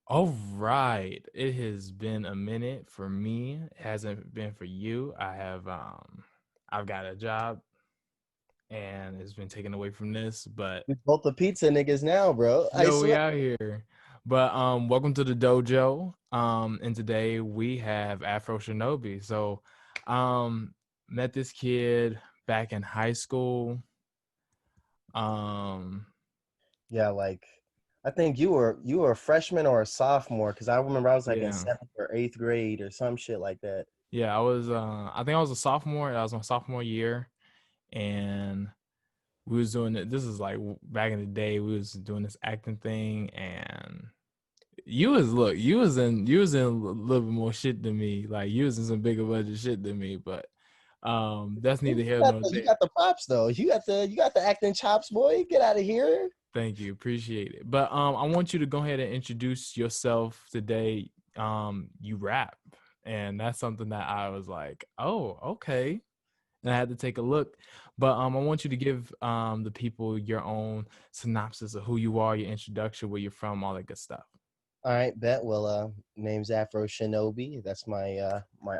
All right. It has been a minute for me. It hasn't been for you. I've got a job and it's been taken away from this, but We both the pizza niggas now, bro. I yo, we swear. out here. But welcome to the dojo. And today we have Afro Shinobi. So met this kid back in high school. Um Yeah, like I think you were a freshman or a sophomore because I remember I was like in yeah. seventh or eighth grade or some shit like that. Yeah, I think I was a sophomore. That was my sophomore year and we was doing it. This is like back in the day. We was doing this acting thing, and you was in a little bit more shit than me. Like you was in some bigger budget shit than me, but that's You neither here got nor the you there. got the props though. You got the acting chops, boy. Get out of here. Thank you, appreciate it. But I want you to go ahead and introduce yourself today. You rap, and that's something that I was like, oh, okay, and I had to take a look. But I want you to give the people your own synopsis of who you are, your introduction, where you're from, all that good stuff. All right, bet. Well, name's Afro Shinobi. That's my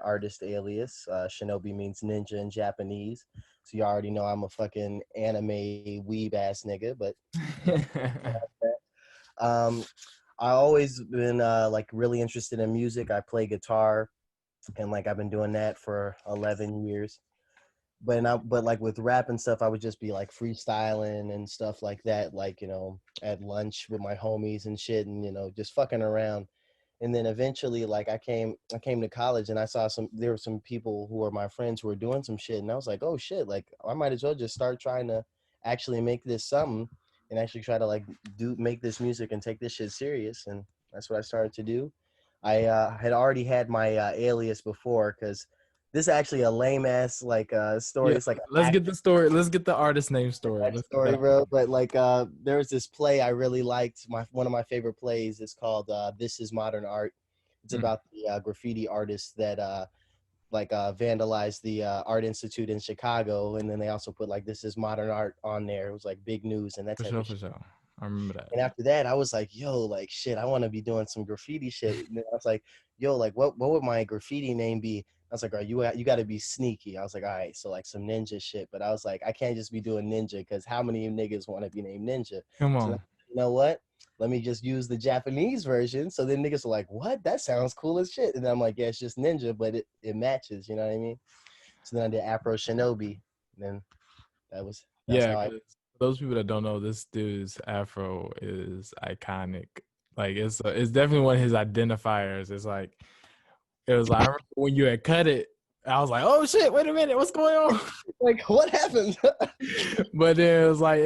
artist alias. Shinobi means ninja in Japanese. So you already know I'm a fucking anime weeb ass nigga, but you know. Um, I always been like really interested in music. I play guitar and like I've been doing that for 11 years. But like with rap and stuff, I would just be like freestyling and stuff like that, like at lunch with my homies and shit, and just fucking around. And then eventually, like I came to college and I saw there were some people who were my friends who were doing some shit, and I was like, oh shit, like I might as well just start trying to actually make this something and actually try to like make this music and take this shit serious. And that's what I started to do. I had already had my alias before because this is actually a lame ass like story. Yeah, It's like an let's get the story. Let's get the artist name story. that Let's get story, that. bro. But like there was this play I really liked. One of my favorite plays is called This Is Modern Art. It's Mm, about the graffiti artists that vandalized the Art Institute in Chicago, and then they also put like This Is Modern Art on there. It was like big news and that for type sure, of for shit. sure. I remember that. And after that, I was like, yo, like shit, I want to be doing some graffiti shit. And then I was like, yo, like what would my graffiti name be? I was like, all right, you got to be sneaky. I was like, all right, so like some ninja shit. But I was like, I can't just be doing ninja because how many niggas want to be named ninja? Come So then, on. you know what? Let me just use the Japanese version. So then niggas are like, what? That sounds cool as shit. And then I'm like, yeah, it's just ninja, but it matches. You know what I mean? So then I did Afro Shinobi. And then that's Yeah, how I. because those people that don't know, this dude's afro is iconic. Like it's definitely one of his identifiers. It's like it was like I remember when you had cut it, I was like, oh shit, wait a minute, what's going on? Like, what happened? But then it was like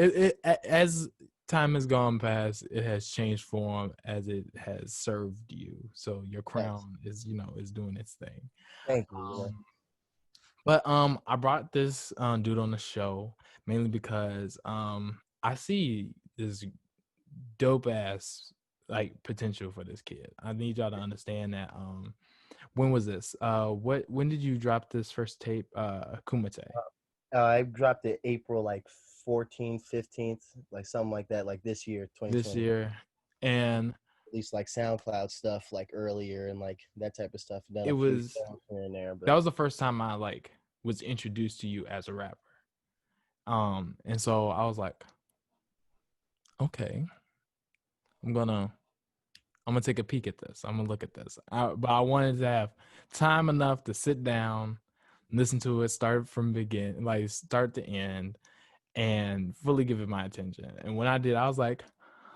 as time has gone past, it has changed form as it has served you. So your Thanks. crown is doing its thing. Thank you. Um, but I brought this dude on the show mainly because I see this dope ass like potential for this kid. I need y'all to understand that. When was this? When did you drop this first tape? Kumite I dropped it April like 14th, 15th, like something like that, like this year, this 2020. year, and At least like SoundCloud stuff like earlier and like that type of stuff. Done it a few was songs here and there, that but was the first time I like was introduced to you as a rapper. And so I was like, okay, I'm gonna I'm gonna take a peek at this. I'm gonna look at this. But I wanted to have time enough to sit down, listen to it, start from begin, like start to end, and fully give it my attention. And when I did, I was like,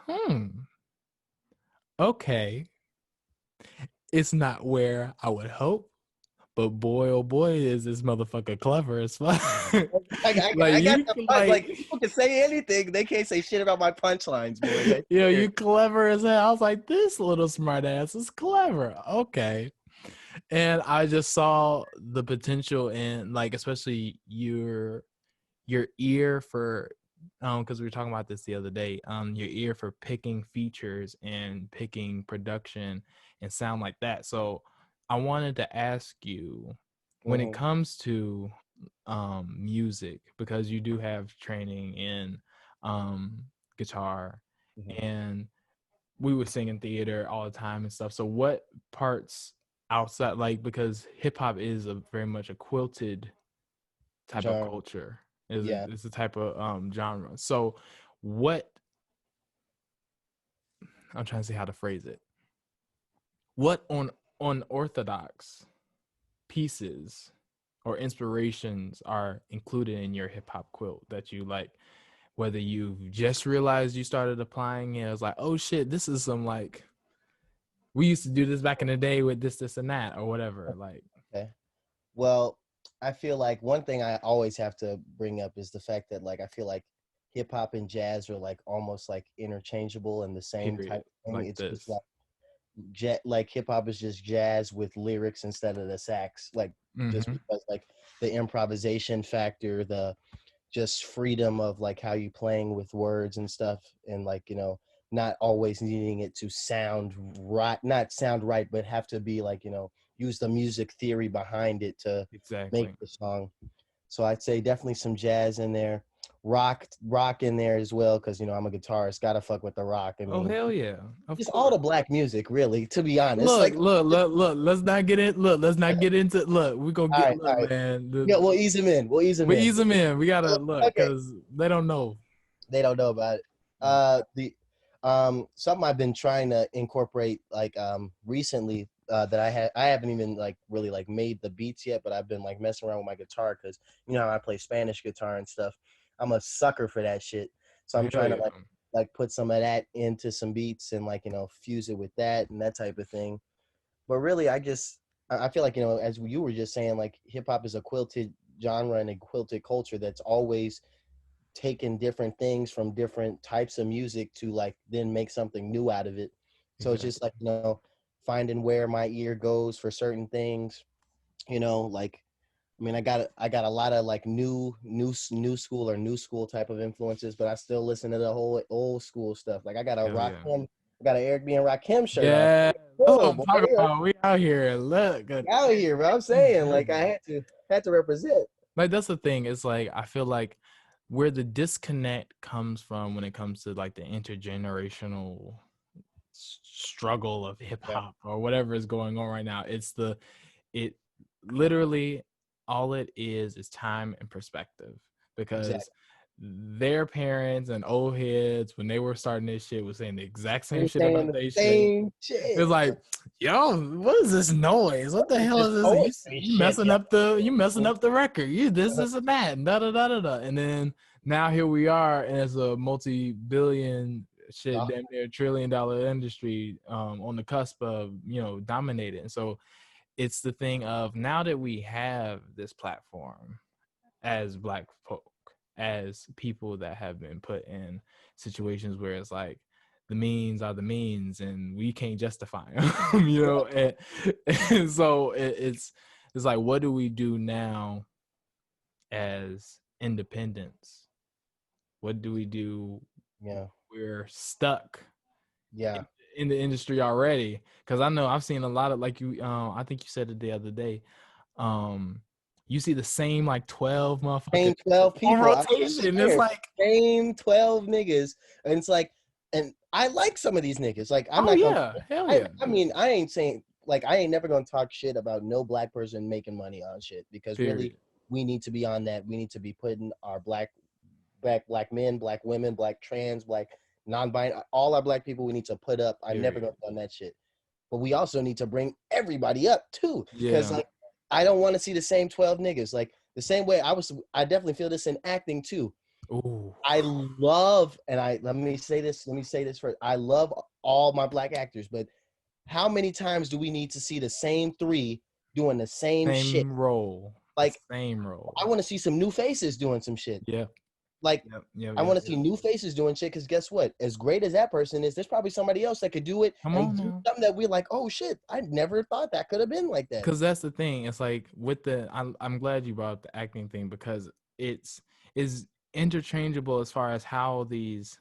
hmm, okay, it's not where I would hope, but boy, oh boy, is this motherfucker clever as fuck. Like I got you, the punch. like Like people can say anything, they can't say shit about my punchlines, boy. I yo, swear. you clever as hell. I was like, this little smart ass is clever. Okay. And I just saw the potential in like especially your ear for because we were talking about this the other day, your ear for picking features and picking production and sound like that. So I wanted to ask you when it Mhm, comes to music, because you do have training in guitar mhm. and we would sing in theater all the time and stuff. So what parts outside, like, because hip hop is a very much a quilted type of Genre. culture, is Yeah. a type of genre. So what, I'm trying to see how to phrase it. What on orthodox pieces or inspirations are included in your hip hop quilt that you like, whether you've just realized you started applying it, it's like, oh shit, this is some like, we used to do this back in the day with this and that or whatever. Like, Okay. Well, I feel like one thing I always have to bring up is the fact that like I feel like hip hop and jazz are like almost like interchangeable and the same type period, of thing. like It's just this. like like hip hop is just jazz with lyrics instead of the sax, like just Mm-hmm. because like the improvisation factor, the just freedom of like how you playing with words and stuff, and like not always needing it to sound right, not sound right, but have to be like use the music theory behind it to make Exactly. the song. So I'd say definitely some jazz in there, rock in there as well, because I'm a guitarist, gotta fuck with the rock. I Oh mean, hell yeah, of just all course. the black music, really, to be honest. Look, Like, look, look, look. Let's not get it. Look, let's not get into. Look, we gonna all get. right, all Look, right, man. yeah, we'll ease them in. We'll ease them We in. ease them in. We gotta look Okay, because they don't know. they don't know about it. Yeah. The something I've been trying to incorporate like recently, that I haven't even like really like made the beats yet, but I've been like messing around with my guitar because how I play Spanish guitar and stuff. I'm a sucker for that shit. So I'm Hell trying to yeah. like put some of that into some beats and like fuse it with that and that type of thing. But really, I feel like as you were just saying, like hip hop is a quilted genre and a quilted culture that's always taking different things from different types of music to like then make something new out of it. So it's just Exactly. like finding where my ear goes for certain things. Like I mean, I got a lot of like new school type of influences, but I still listen to the whole old school stuff. Like I got a Hell yeah. Rakim, I got an Eric B and Rakim shirt on. Yeah. That's what Cool, I'm boy. talking about. We out here. Look. Out here, bro. I'm saying like I had to represent. Like that's the thing. It's like I feel like where the disconnect comes from when it comes to like the intergenerational struggle of hip Yeah, hop or whatever is going on right now. It literally, all it is time and perspective, because exactly. their parents and old heads when they were starting this shit was saying the exact They same shit saying about the their shit. same It's shit. like, yo, what is this noise? What the hell This is this? poetry You shit, messing yeah. up the record. You this and that, and da da da da da. And then now here we are, and it's a multi-billion shit, Yeah, damn near $1 trillion industry, on the cusp of dominating. And so it's the thing of, now that we have this platform as Black folk, as people that have been put in situations where it's like the means are the means and we can't justify them, and so it's like, what do we do now as independents? What do we do? yeah, We're stuck yeah. in the industry already, because I know I've seen a lot of, like, you I think you said it the other day, um you see the same like 12 motherfuckers Same 12 on people. I rotation. It's swear, like, same 12 niggas. And it's like, and I like some of these niggas. Like, I'm oh not gonna, yeah, hell yeah, I mean, I ain't saying, like, I ain't never gonna talk shit about no black person making money on shit, because really, period. we need to be on that. We need to be putting our black men, black women, black trans, black non-binary, all our black people, we need to put up. I'm never Period. gonna done that shit. But we also need to bring everybody up too. Because Yeah. like I don't want to see the same 12 niggas. Like the same way I definitely feel this in acting too. Ooh. I love, and let me say this first. I love all my black actors, but how many times do we need to see the same three doing the same shit? Same role. The Like same role. I want to see some new faces doing some shit. Yeah. Like Yep. Yep. I Yep. want to see Yep. new faces doing shit, because guess what? As great as that person is, there's probably somebody else that could do it Come on and do now. something that we're like, oh shit, I never thought that could have been like that. Because that's the thing. It's like with the, I'm glad you brought up the acting thing, because it's is interchangeable as far as how these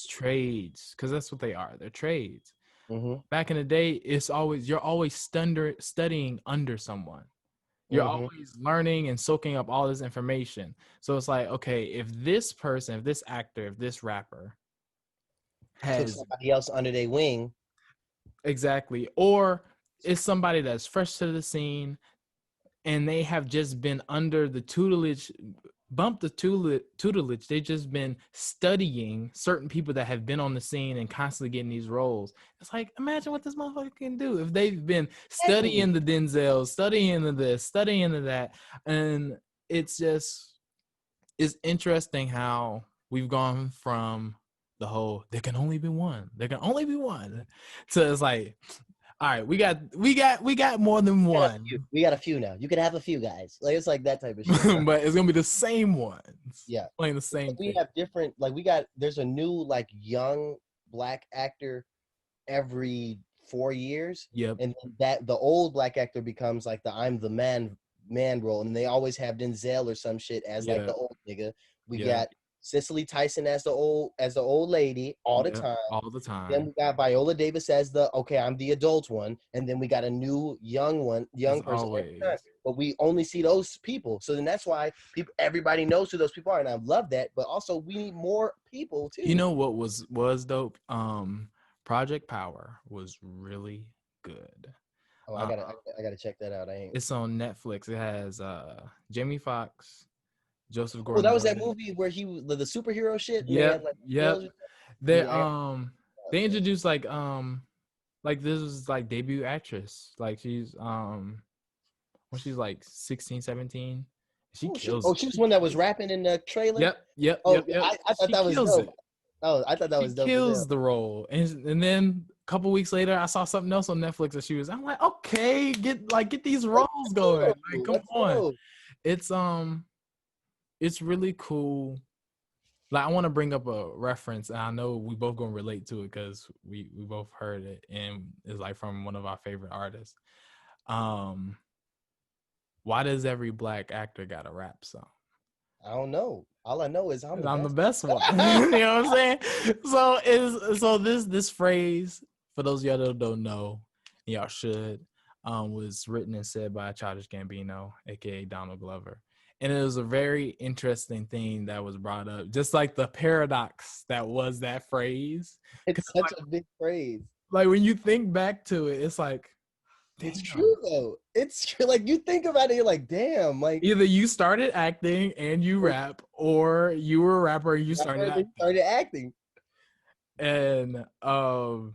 trades, because that's what they are. They're trades. Mm-hmm. Back in the day, it's always, you're always studying under someone. You're Mm-hmm. always learning and soaking up all this information. So it's like, okay, if this person, if this actor, if this rapper took has somebody else under their wing. exactly, or it's somebody that's fresh to the scene and they have just been under the tutelage, tutelage. They've just been studying certain people that have been on the scene and constantly getting these roles. It's like, imagine what this motherfucker can do if they've been studying the Denzel, studying the this, studying the that. And it's interesting how we've gone from the whole there can only be one to it's like, all right, we got more than one. We got a few now. You could have a few guys. Like it's like that type of shit. But it's gonna be the same ones. Yeah, playing the same we thing. have different. Like there's a new like young black actor every 4 years. Yep. And that the old black actor becomes like the I'm the man role, and they always have Denzel or some shit as like the old nigga. We got Cicely Tyson as the old lady all the time. All the time. Then we got Viola Davis as I'm the adult one, and then we got a new young person. Always. But we only see those people, so then that's why everybody knows who those people are, and I love that. But also, we need more people too. You know what was dope? Project Power was really good. Oh, I gotta check that out. It's on Netflix. It has Jamie Foxx, Joseph Oh, Gordon. that was that movie where he was the superhero shit. Yeah, They introduced like this was like debut actress. Like she's when she's like 16, 17. She kills. She was one that was rapping in the trailer. Yep. I thought that was dope. Oh, I thought that was dope. She kills the role, and then a couple weeks later, I saw something else on Netflix that she was. I'm like, okay, get these roles going. Like, come on. It's really cool. Like, I want to bring up a reference, and I know we both gonna relate to it because we both heard it, and it's like from one of our favorite artists. Why does every black actor got a rap song? I don't know. All I know is I'm the best one. You know what I'm saying? So this phrase, for those of y'all that don't know, y'all should, was written and said by Childish Gambino, aka Donald Glover. And it was a very interesting thing that was brought up, just like the paradox that was that phrase. It's such a big phrase. Like when you think back to it, it's like, it's true though. It's true. Like you think about it, you're like, damn. Like either you started acting and you rap, or you were a rapper and you started acting. And I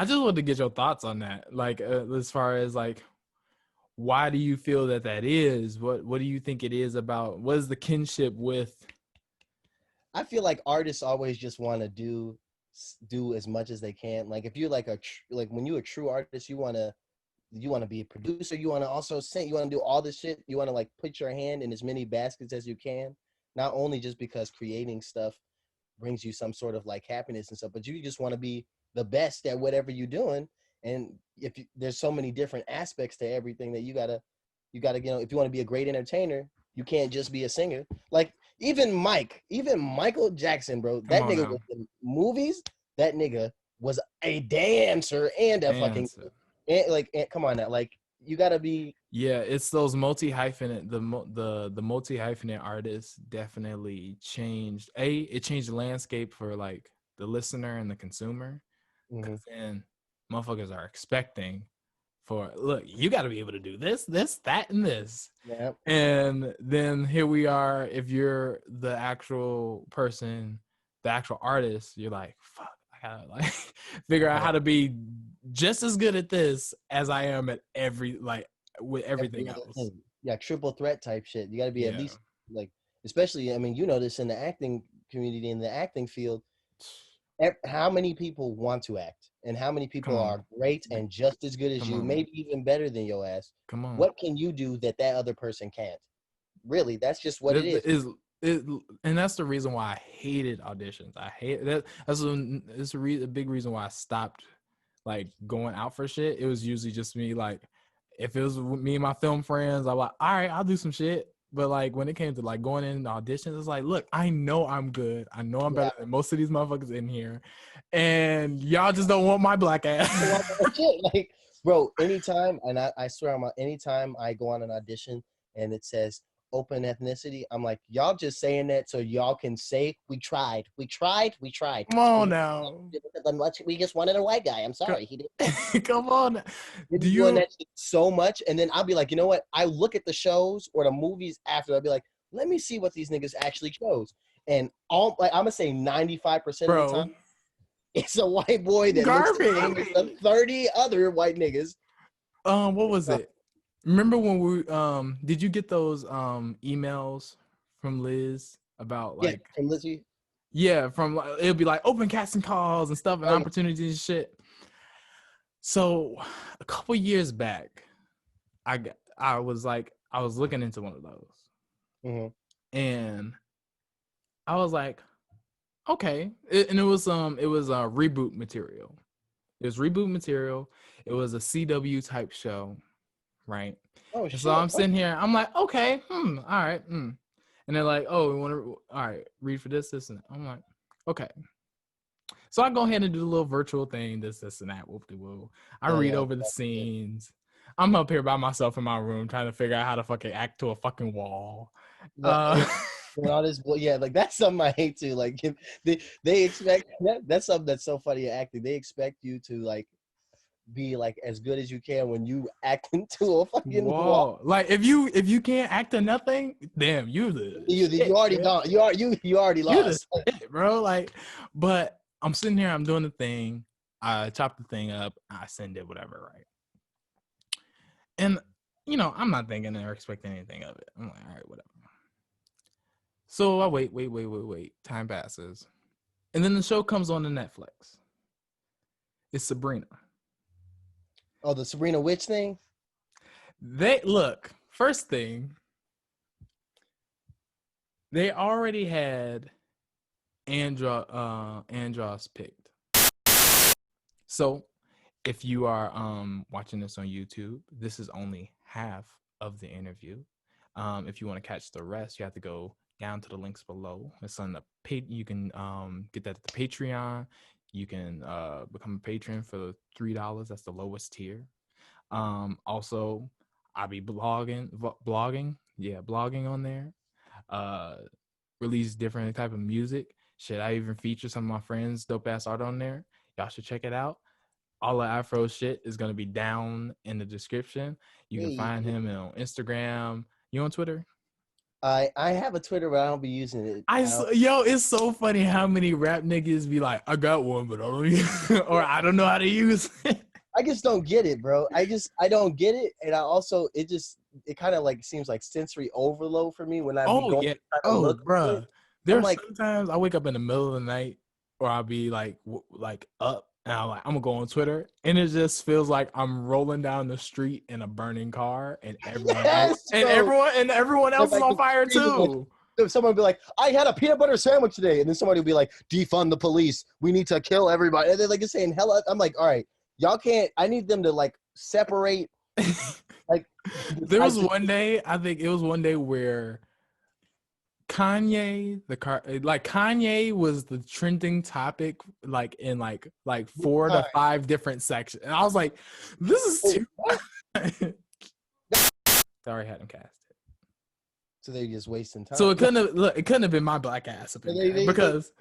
just wanted to get your thoughts on that. Like as far as like, why do you feel that is? What do you think it is about? What is the kinship with? I feel like artists always just want to do as much as they can. Like if you're like when you're a true artist, you want to be a producer, you want to also sing, you want to do all this shit, you want to like put your hand in as many baskets as you can, not only just because creating stuff brings you some sort of like happiness and stuff, but you just want to be the best at whatever you're doing. And there's so many different aspects to everything that you gotta if you want to be a great entertainer, you can't just be a singer. Like even Michael Jackson, bro, that nigga was in movies, that nigga was a dancer and a fucking come on now, like you gotta be. Yeah, it's those multi-hyphenate, the multi-hyphenate artists definitely changed. It changed the landscape for like the listener and the consumer. Because then motherfuckers are expecting look, you got to be able to do this, that, and this. Yep. And then here we are. If you're the actual person, the actual artist, you're like, fuck, I gotta like figure out how to be just as good at this as I am at with everything else. Yeah, triple threat type shit. You got to be at least like, especially, I mean, you know this in the acting community, in the acting field. How many people want to act, and how many people are great and just as good as you, maybe even better than your ass? Come on. What can you do that other person can't? Really, that's just what it is. And that's the reason why I hated auditions. I hate that. That's a big reason why I stopped like going out for shit. It was usually just me. Like if it was me and my film friends, I'm like, all right, I'll do some shit. But like when it came to like going in auditions, it's like, look, I know I'm good. I know I'm better than most of these motherfuckers in here, and y'all just don't want my black ass. Like, bro, anytime, and I swear, anytime I go on an audition and it says open ethnicity. I'm like, y'all just saying that so y'all can say we tried. Come on now. We just wanted a white guy. I'm sorry, he didn't. Come on. Been Do doing you, that shit so much, and then I'll be like, you know what? I look at the shows or the movies after. I'll be like, let me see what these niggas actually chose. And all like I'm gonna say 95% of the bro? time, it's a white boy that looks the same as the Garbage. 30 other white niggas. What was it? Remember when we did you get those emails from Liz about Yeah, like from Lizzie. yeah, from like it'll be like open casting calls and stuff and Oh, yeah. opportunities and shit. So a couple years back, I was looking into one of those Mm-hmm. and I was like, okay. And it was reboot material. It was reboot material. It was a CW type show, right? Oh And so shit. I'm sitting here, I'm like, okay, all right, And they're like, oh, we want to, all right, read for this, and that. I'm like, okay. So I go ahead and do the little virtual thing, this, and that, whoop-de-woo. I read over the scenes. I'm up here by myself in my room trying to figure out how to fucking act to a fucking wall. When all this, well, yeah, like that's something I hate too. Like they expect that's something that's so funny in acting. They expect you to like be like as good as you can when you act into a fucking wall. Whoa. Like if you can't act to nothing, damn, you the You shit, already man. gone. You already You the lost. shit, bro. Like, but I'm sitting here, I'm doing the thing. I chop the thing up, I send it, whatever, right? And you know, I'm not thinking or expecting anything of it. I'm like, all right, whatever. So I wait. Time passes. And then the show comes on to Netflix. It's Sabrina. Oh, the Sabrina Witch thing? They look, first thing, they already had Andros picked. So if you are watching this on YouTube, this is only half of the interview. If you want to catch the rest, you have to go down to the links below. It's on the page. You can get that at the Patreon. You can become a patron for $3. That's the lowest tier. Also, I'll be blogging on there. Release different type of music. Shit, I even feature some of my friends' dope ass art on there. Y'all should check it out. All the Afro shit is gonna be down in the description. You can find him on Instagram. You on Twitter? I have a Twitter, but I don't be using it. Yo, it's so funny how many rap niggas be like, I got one, but I don't or I don't know how to use it. I just don't get it, bro. I don't get it, and I also it kind of like seems like sensory overload for me when I be going. Yeah. Look Bruh. There's like, sometimes I wake up in the middle of the night, or I'll be like up, and I'm gonna go on Twitter, and it just feels like I'm rolling down the street in a burning car, and everyone else is like, on fire too. Someone would be like, I had a peanut butter sandwich today, and then somebody would be like, defund the police. We need to kill everybody. And they're like just saying hella. I'm like, all right, y'all can't. I need them to like separate. Like there was one day, I think it was one day where Kanye was the trending topic like in like 4 to 5 different sections, and I was like, this is too sorry, I had him cast it, so they're just wasting time. so it couldn't have been my black ass up in there, because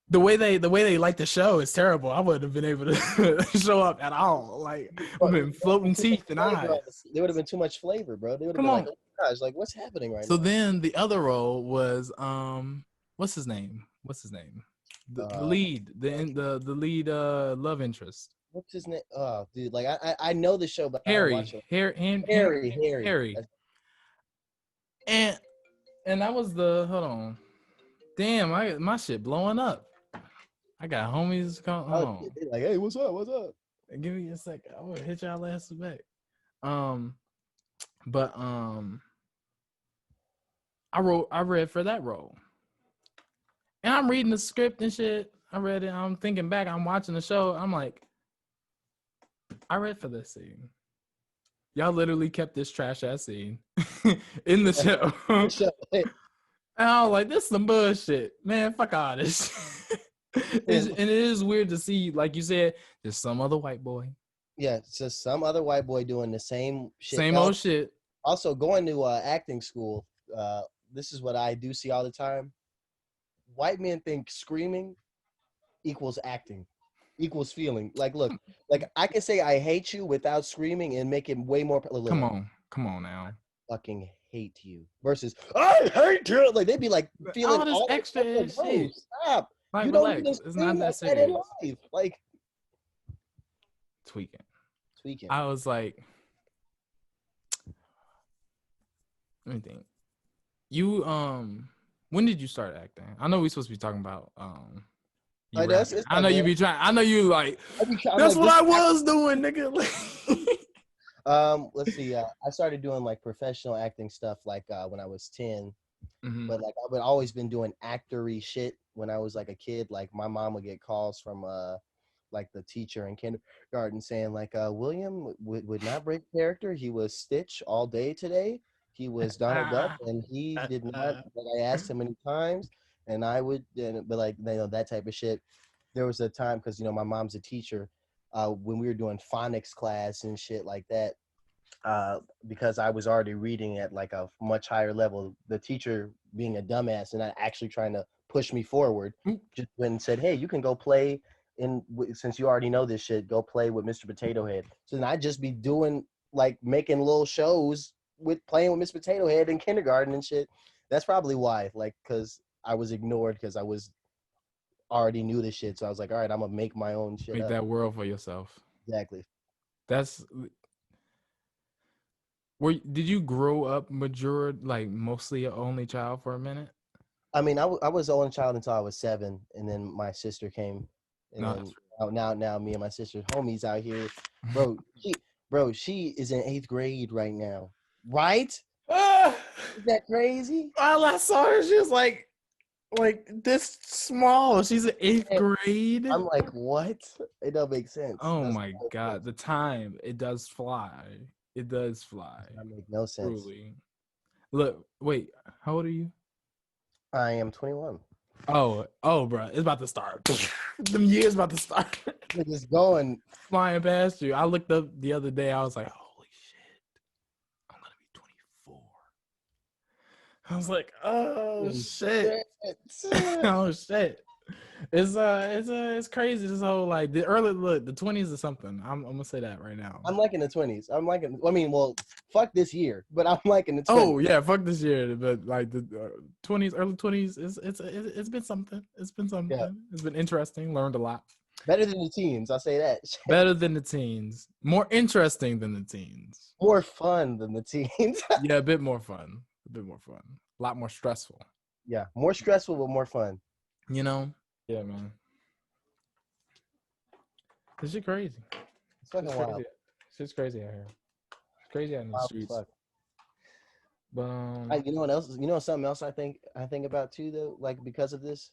the way they like the show is terrible. I wouldn't have been able to show up at all. Like I've been floating teeth and eyes. There would have been too much flavor, bro. They would have been like, oh my gosh, like what's happening right now? So then the other role was what's his name? The lead, the lead love interest. What's his name? Oh, dude, like I know the show, but Harry. Harry. And that was the hold on. Damn, my shit blowing up. I got homies hold on. Like, hey, what's up? What's up? Give me a second. I will hit y'all ass back. But I read for that role. And I'm reading the script and shit. I read it. I'm thinking back. I'm watching the show. I'm like, I read for this scene. Y'all literally kept this trash ass scene in the show. And I was like, this is some bullshit. Man, fuck all this shit. And it is weird to see, like you said, just some other white boy. Yeah, it's just some other white boy doing the same shit. Same old shit. Also, going to acting school, this is what I do see all the time. White men think screaming equals acting, equals feeling. Like, look, like I can say I hate you without screaming and make it way more. Look, Come on now. fucking hate you versus I hate you. Like they'd be like feeling All this all that extra stuff. Like, bro, shit. stop. Like, You don't even relax. It's scream not that like that in serious. life. Like Tweaking. tweaking. I was like, let me think. You when did you start acting? I know we're supposed to be talking about you Like that's rapping. it's I all know you good. be trying. I know you like. I'm That's like what this. I was doing, nigga. Let's see. I started doing like professional acting stuff like when I was 10. Mhm. But like I've always been doing actory shit when I was like a kid. Like my mom would get calls from like the teacher in kindergarten saying like William would not break character. He was Stitch all day today. He was Donald Duck and he did not. Like I asked him many times and I would, but like you know that type of shit. There was a time because you know my mom's a teacher. When we were doing phonics class and shit like that, because I was already reading at like a much higher level, the teacher being a dumbass and not actually trying to push me forward, just went and said, "Hey, you can go play since you already know this shit, go play with Mr. Potato Head." So then I'd just be doing like making little shows with playing with Mr. Potato Head in kindergarten and shit. That's probably why, like, because I was ignored because I was already knew this shit. So I was like, all right, I'm gonna make my own shit Make up. that world for yourself. Exactly. That's. Did you grow up like mostly an only child for a minute? I mean, I was the only child until I was 7, and then my sister came, and No, then now me and my sister homies out here, she is in 8th grade right now, right? Is that crazy? all I saw her, she was like this small. She's in 8th grade. I'm like, what? It don't make sense. Oh my god, the time it does fly. It does fly. That make no sense. Truly. Look, wait, how old are you? I am 21. Oh, bro, it's about to start. Them years about to start. It's going Flying past you. I looked up the other day. I was like, holy shit, I'm gonna be 24. I was like, oh shit. Oh shit. It's crazy. This whole like the 20s or something. I'm gonna say that right now. I'm liking the 20s. I mean, well, fuck this year, but I'm liking the 20s. Oh yeah, fuck this year. But like the 20s, early 20s, it's been something. It's been something. Yeah. It's been interesting. Learned a lot. Better than the teens, I'll say that. Better than the teens. More interesting than the teens. More fun than the teens. Yeah, a bit more fun. A bit more fun. A lot more stressful. Yeah, more stressful but more fun. You know? Yeah, man. This shit crazy. It's fucking wild. Crazy. Shit's crazy out here. It's crazy out in the Wild streets. fuck. But You know what else? You know something else I think about too though. Like because of this,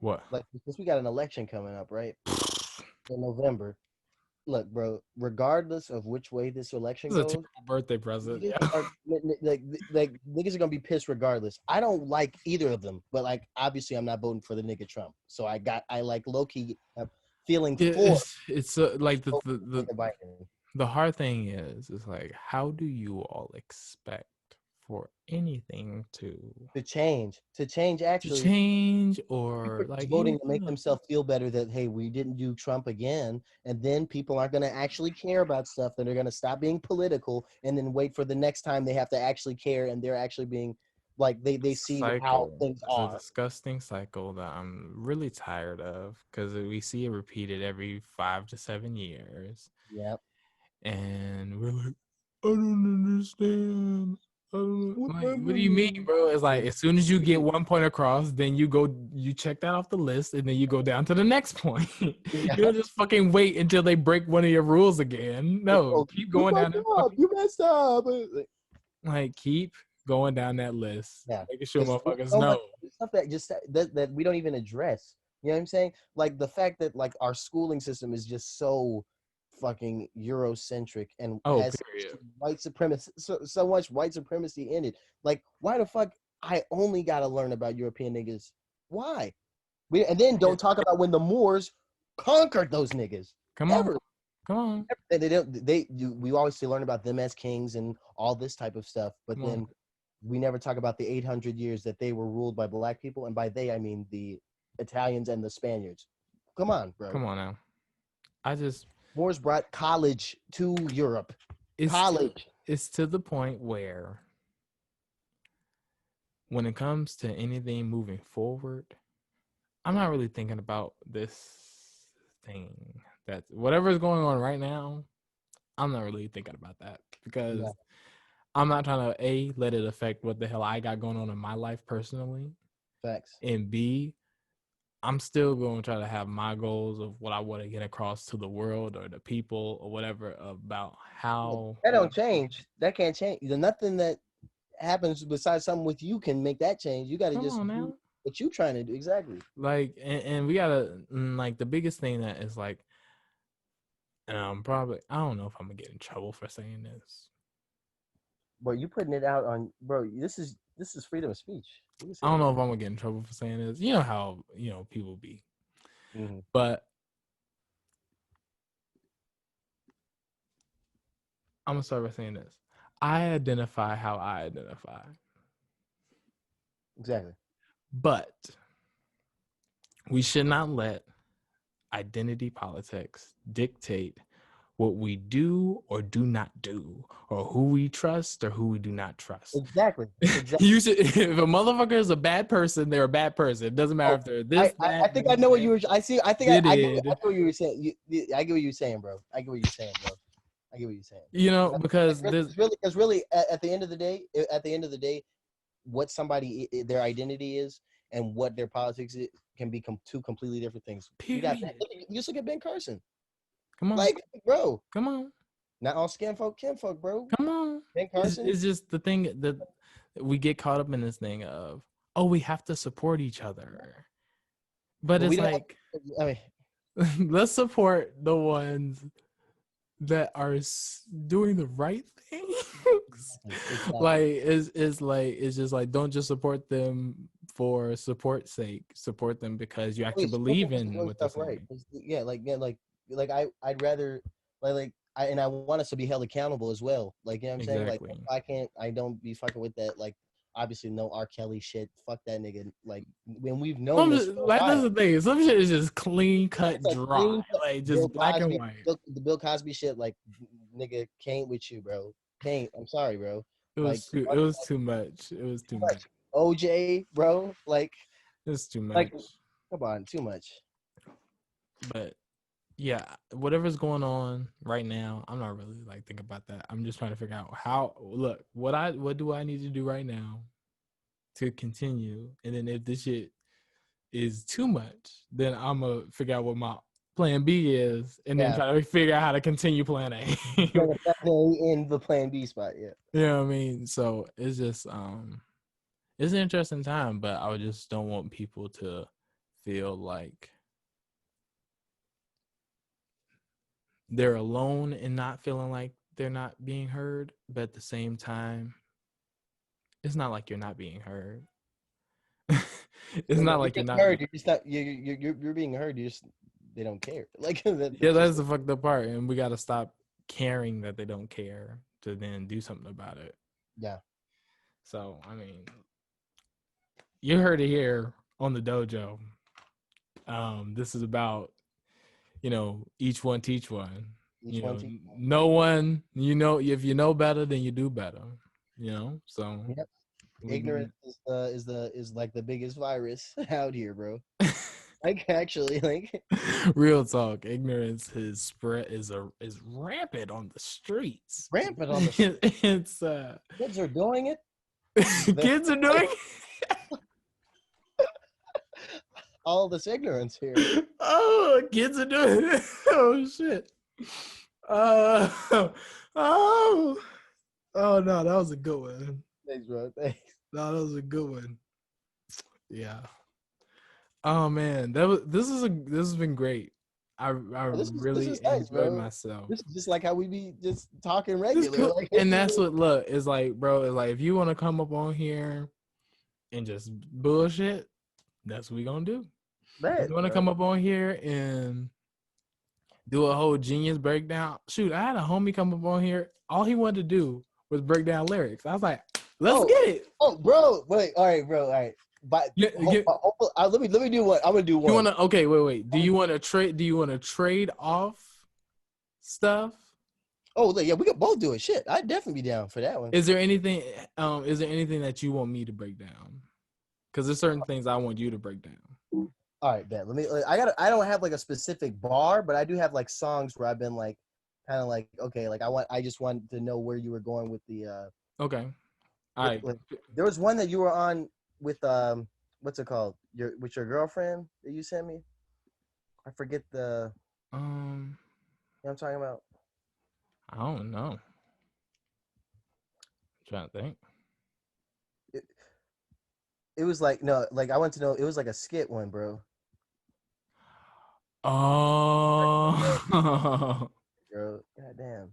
what? like because we got an election coming up, right? In November. Look, bro. Regardless of which way this election This is a goes, terrible birthday present. Yeah. like niggas are gonna be pissed regardless. I don't like either of them, but like obviously I'm not voting for the nigga Trump. So I like low key feeling for. It's like Biden. the hard thing is like how do you all expect for anything to change actually or like voting to make themselves feel better that hey we didn't do Trump again, and then people aren't going to actually care about stuff, that they're going to stop being political and then wait for the next time they have to actually care and they're actually being like they see how things are. It's a disgusting cycle that I'm really tired of because we see it repeated every 5 to 7 years. Yep. And we're like, I don't understand. Like, what do you mean, bro? It's like as soon as you get one point across, then you check that off the list, and then you go down to the next point. You don't just fucking wait until they break one of your rules again. No, keep going down. You messed up. Like keep going down that list. Yeah, making sure motherfuckers so know stuff that just that we don't even address. You know what I'm saying? Like the fact that like our schooling system is just so fucking Eurocentric and has white supremacy, so much white supremacy in it. Like, why the fuck I only gotta learn about European niggas? Why? And then don't talk about when the Moors conquered those niggas. Come on. And we always learn about them as kings and all this type of stuff, but then we never talk about the 800 years that they were ruled by black people, and by they I mean the Italians and the Spaniards. Come on, bro. Come on now. I just Moors brought college to Europe. it's College. it's to the point where when it comes to anything moving forward, I'm not really thinking about this thing that whatever's going on right now. I'm not really thinking about that because Yeah. I'm not trying to let it affect what the hell I got going on in my life personally, Facts. and B, I'm still going to try to have my goals of what I want to get across to the world or the people or whatever about how That don't change. That can't change. There's nothing that happens besides something with you can make that change. You got to come just on do now. what you trying to do. Exactly. Like, and we gotta like the biggest thing that is like, probably I don't know if I'm gonna get in trouble for saying this. Bro, you putting it out on, bro. This is freedom of speech. I don't know if I'm gonna get in trouble for saying this. You know how people be, but I'm gonna start by saying this. I identify how I identify. Exactly. But we should not let identity politics dictate what we do or do not do, or who we trust or who we do not trust. Exactly. Exactly. You should, if a motherfucker is a bad person, they're a bad person. It doesn't matter if they're this, I think I know what you were. I see. I think I get what you were saying. I get what you're saying, bro. I get what you're saying, bro. I get what you're saying. Because it's really at the end of the day, what somebody their identity is and what their politics is, can be two completely different things. Period. You just look at Ben Carson. Come on, like, bro. Come on. Not all skin folk, bro. Come on. Ben Carson. It's just the thing that we get caught up in this thing of, oh, we have to support each other, but it's like, let's support the ones that are doing the right things. Exactly. It's just like, don't just support them for support's sake. Support them because you actually believe in what they're saying. Right. I'd rather I want us to be held accountable as well. Like, you know what I'm saying? Like, I don't be fucking with that. Like, obviously no R. Kelly shit. Fuck that nigga. Like, when we've known this. That's the thing. Some shit is just clean cut, dry. Like, just black and white. The Bill Cosby shit, like, nigga, can't with you, bro. Can't. I'm sorry, bro. It was too much. It was too much. OJ, bro. Like, it's too much. Like, come on, too much. But yeah, whatever's going on right now, I'm not really like thinking about that. I'm just trying to figure out what do I need to do right now to continue, and then if this shit is too much, then I'm gonna figure out what my plan B is, and then try to figure out how to continue plan A. Definitely in the plan B spot, yeah. You know what I mean? So it's just it's an interesting time, but I just don't want people to feel like they're alone and not feeling like they're not being heard, but at the same time, it's not like you're not being heard. It's not like you're not heard. You're being heard. They don't care. Like, that's the fucked up part, and we got to stop caring that they don't care to then do something about it. Yeah. So I mean, you heard it here on the Dojo. This is about, each one teach one. No one, if you know better, then you do better. So yep. Ignorance is like the biggest virus out here, bro. Like, actually, like, real talk, ignorance is spread is rampant on the streets. Rampant on the streets. It's kids are doing it. Kids are doing it. All this ignorance here. Oh, kids are doing it. Oh shit. Oh no, that was a good one. Thanks, bro. Thanks. No, that was a good one. Yeah. Oh man, this has been great. I really enjoyed myself. This is just like how we be just talking regular. Cool. Like, and that's what it's like, bro. It's like, if you want to come up on here and just bullshit, that's what we gonna do. If you want to come up on here and do a whole genius breakdown, shoot, I had a homie come up on here. All he wanted to do was break down lyrics. I was like, Let's Oh, get it. oh, bro. Wait, all right, bro. All right. But let me do one. I'm gonna do one. You wanna? Okay, wait. Do you want to trade? Do you want to trade off stuff? Oh, yeah, we could both do it. Shit, I'd definitely be down for that one. Is there anything? Is there anything that you want me to break down? Because there's certain things I want you to break down. All right, Ben. Let me. I don't have like a specific bar, but I do have like songs where I've been like, kind of like, okay, like I just wanted to know where you were going with the. Okay. All right. There was one that you were on with what's it called? With your girlfriend that you sent me. I forget the. You know what I'm talking about? I don't know. I'm trying to think. It was like no, like I want to know. It was like a skit one, bro. Oh. Bro, goddamn.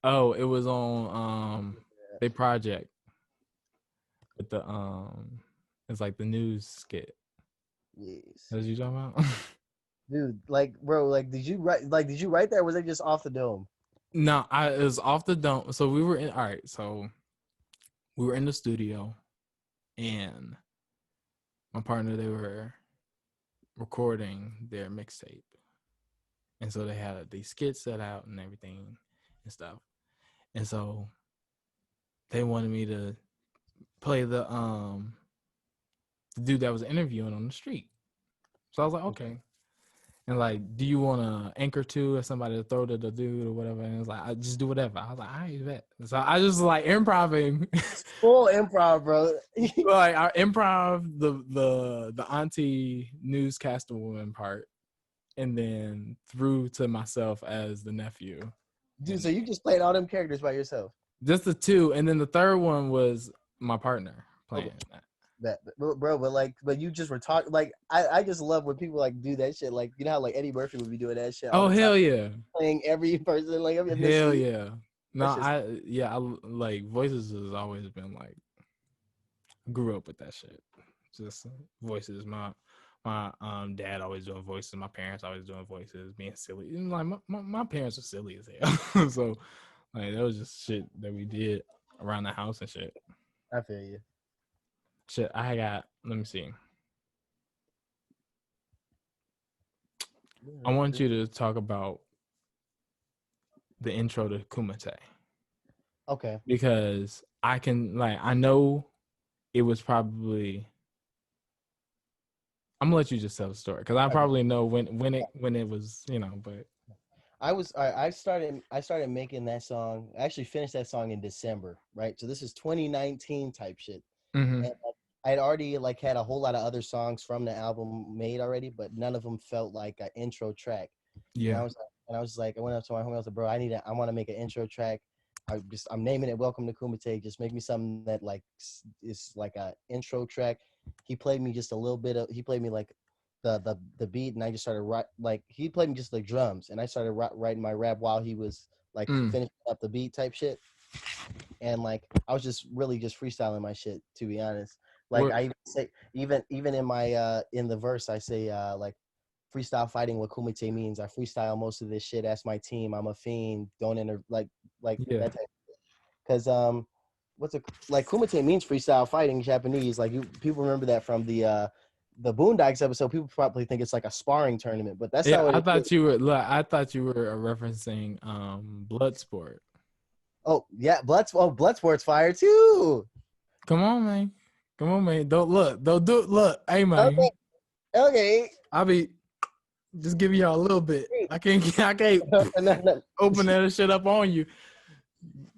Oh, it was on a project with the it's like the news skit. Yes. What you talking about? Dude, like, bro, like, did you write that? Or was it just off the dome? No, it was off the dome. So we were in. All right, so we were in the studio, and my partner, they were recording their mixtape, and so they had these skits set out and everything and stuff, and so they wanted me to play the dude that was interviewing on the street. So I was like, okay. And like, do you want to anchor to or somebody to throw to the dude or whatever? And it's like, I just do whatever. I was like, I bet. So I just like improving. Full improv, bro. Like I improv the auntie newscaster woman part, and then through to myself as the nephew. Dude, so you just played all them characters by yourself? Just the two, and then the third one was my partner playing that. Bro, but you just were talking. Like, I just love when people like do that shit. Like, you know how like Eddie Murphy would be doing that shit. Oh hell yeah! Playing every person, like hell yeah. No, I like voices has always been like, grew up with that shit. Just voices. My dad always doing voices. My parents always doing voices, being silly. And like my parents are silly as hell. So like that was just shit that we did around the house and shit. I feel you. Shit, I got. Let me see. I want you to talk about the intro to Kumite. Okay. Because I know it was probably. I'm gonna let you just tell the story because I probably know when it was, but. I started making that song. I actually finished that song in December, right? So this is 2019 type shit. Mm-hmm. And I had already like had a whole lot of other songs from the album made already, but none of them felt like an intro track. Yeah. And I was like, I went up to my homie. I was like, bro, I want to make an intro track. I'm naming it Welcome to Kumite. Just make me something that like is like a intro track. He played me just a little bit of. He played me like the beat, and I just started he played me just the drums, and I started writing my rap while he was like finishing up the beat type shit. And like I was just really just freestyling my shit, to be honest. Like I say, even in my in the verse, I say like freestyle fighting what Kumite means. I freestyle most of this shit. That's my team. I'm a fiend. Don't enter like yeah. that type. Because like Kumite means freestyle fighting in Japanese. Like people remember that from the Boondocks episode. People probably think it's like a sparring tournament, but that's not what I thought you were referencing Bloodsport. Oh yeah, Bloodsport's fire too. Come on, man. Don't do it. Look, hey man. Okay. I'll be just giving y'all a little bit. I can't no. Open that shit up on you.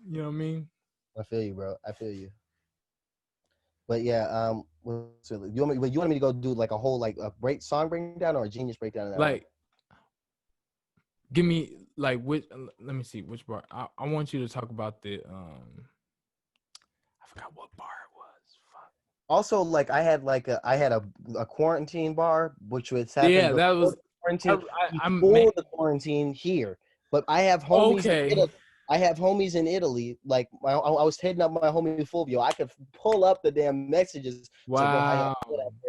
You know what I mean? I feel you, bro. I feel you. But yeah, you want me to go do like a whole like a song breakdown or a genius breakdown of that? Like, give me like which. Let me see which bar. I want you to talk about the. I forgot what bar it was. Fuck. Also, like I had a quarantine bar, which was happened. That was quarantine. Before the quarantine here, but I have homies. Okay. I have homies in Italy. Like I was hitting up my homie Fulvio. I could pull up the damn messages. Wow.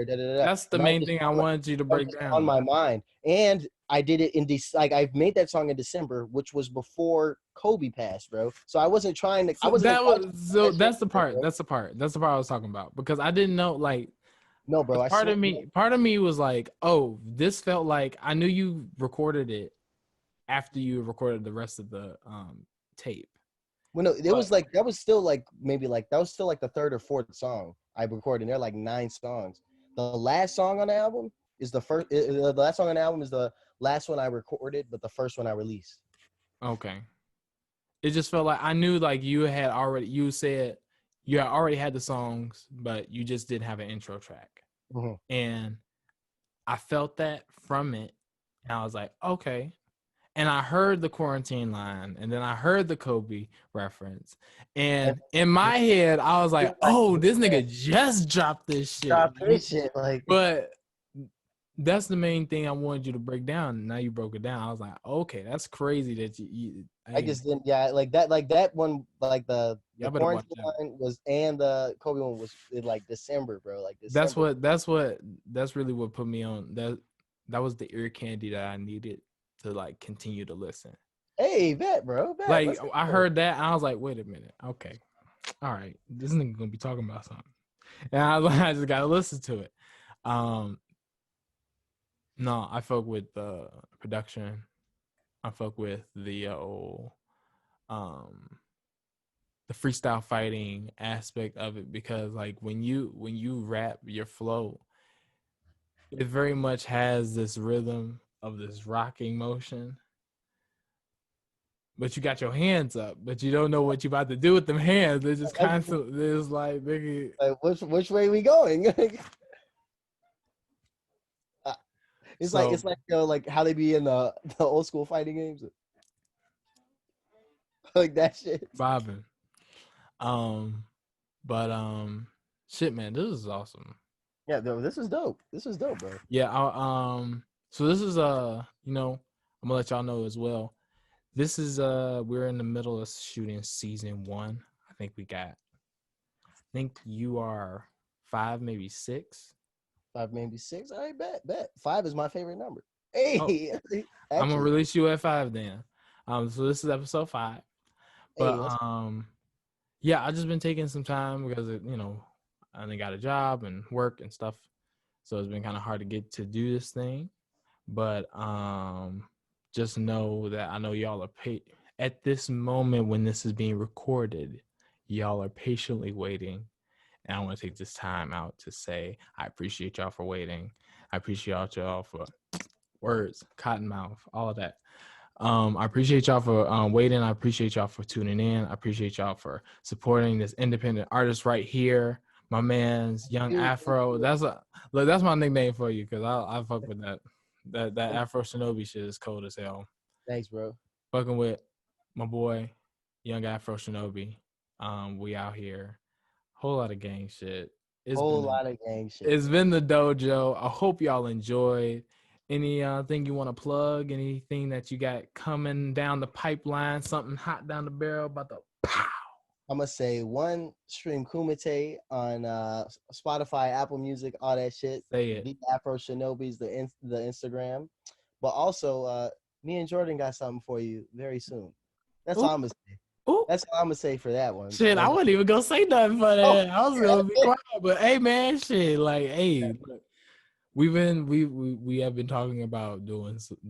That's the main thing I wanted you to break down on my mind. And I did it in like I made that song in December, which was before Kobe passed, bro. So I wasn't trying to. I So wasn't. that was so That shit, that's the part. bro. That's the part. That's the part I was talking about because I didn't know like No, bro. I part swear. of me was like, oh, this felt like I knew you recorded it after you recorded the rest of the tape. Well, no, it But was like that was still like maybe like that was still like the third or fourth song I recorded. And there are like 9 songs. The last song on the album is the first. The last song on the album is the last one I recorded, but the first one I released. okay. It just felt like I knew like you said you had already had the songs, but you just didn't have an intro track. Mhm. And I felt that from it. And I was like, okay. And I heard the quarantine line, and then I heard the Kobe reference. And And in my head, I was like, oh, this nigga just dropped this shit. drop this shit like. But that's the main thing I wanted you to break down. Now you broke it down. I was like, okay, that's crazy that I just didn't. Yeah, like that one, like the y'all better watch quarantine that. line was, and the Kobe one was in like December, bro. Like That's December. that's really what put me on that was the ear candy that I needed to like continue to listen. Hey, bet, bro. Bet. Like Let's I go. heard that and I was like, wait a minute, okay, all right, this nigga gonna be talking about something, and I was like, I just gotta listen to it. No, I fuck with the production. I fuck with the the freestyle fighting aspect of it because like when you rap your flow, it very much has this rhythm of this rocking motion. But you got your hands up, but you don't know what you about to do with them hands. They're just constantly, it's like, nigga. Like, which way we going? It's So, like like how they be in the old school fighting games, like that shit. bobbing. But shit, man, this is awesome. Yeah, this is dope. This is dope, bro. Yeah, so this is you know, I'm gonna let y'all know as well. This is we're in the middle of shooting season 1. I think you are 5, maybe 6. 5, maybe 6. I bet 5 is my favorite number. Hey, Oh, actually, I'm gonna release you at 5 then. So this is episode 5. But hey, yeah, I just been taking some time because you know, I only got a job and work and stuff. So it's been kind of hard to get to do this thing. But just know that I know y'all are at this moment when this is being recorded, y'all are patiently waiting. And I want to take this time out to say I appreciate y'all for waiting. I appreciate y'all for words, cottonmouth, all of that. I appreciate y'all for waiting. I appreciate y'all for tuning in. I appreciate y'all for supporting this independent artist right here. My man's Young Afro. That's my nickname for you because I fuck with that. That Afro Shinobi shit is cold as hell. thanks, bro. Fucking with my boy, Young Afro Shinobi. We out here. Whole lot of gang shit. Whole lot of gang shit. It's been the dojo. I hope y'all enjoyed. Any thing you want to plug? Anything that you got coming down the pipeline? Something hot down the barrel about the pow? I'm gonna say one, stream Kumite on Spotify, Apple Music, all that shit. Say it. The Afro Shinobi's the Instagram, but also me and Jordan got something for you very soon. That's all I'm gonna say. Ooh. That's all I'm gonna say for that one. Shit, I wasn't even gonna say nothing for that. I was gonna be quiet, but hey, man, shit, like, hey, look, we have been talking about doing something,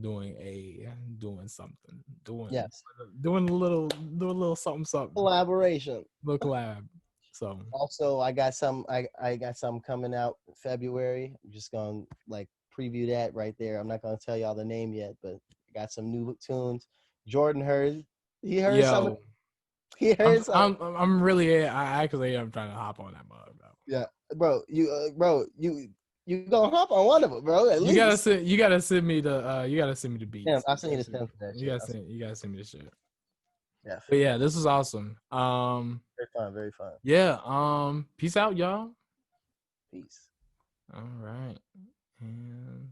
Yes, doing a little something, collaboration. little collab. So Also, I got some coming out in February. I'm just gonna like preview that right there. I'm not gonna tell y'all the name yet, but I got some new tunes. Jordan heard. He heard some. He heard some. I'm really. I actually am trying to hop on that mug, bro. Yeah, bro. You gonna hop on one of them, bro? At You least. gotta send me the beats. Yeah, I'll send you the stem for that. You gotta send me the shit. Yeah. But yeah, this is awesome. Very fun. Very fun. Yeah. Peace out, y'all. Peace. All right. And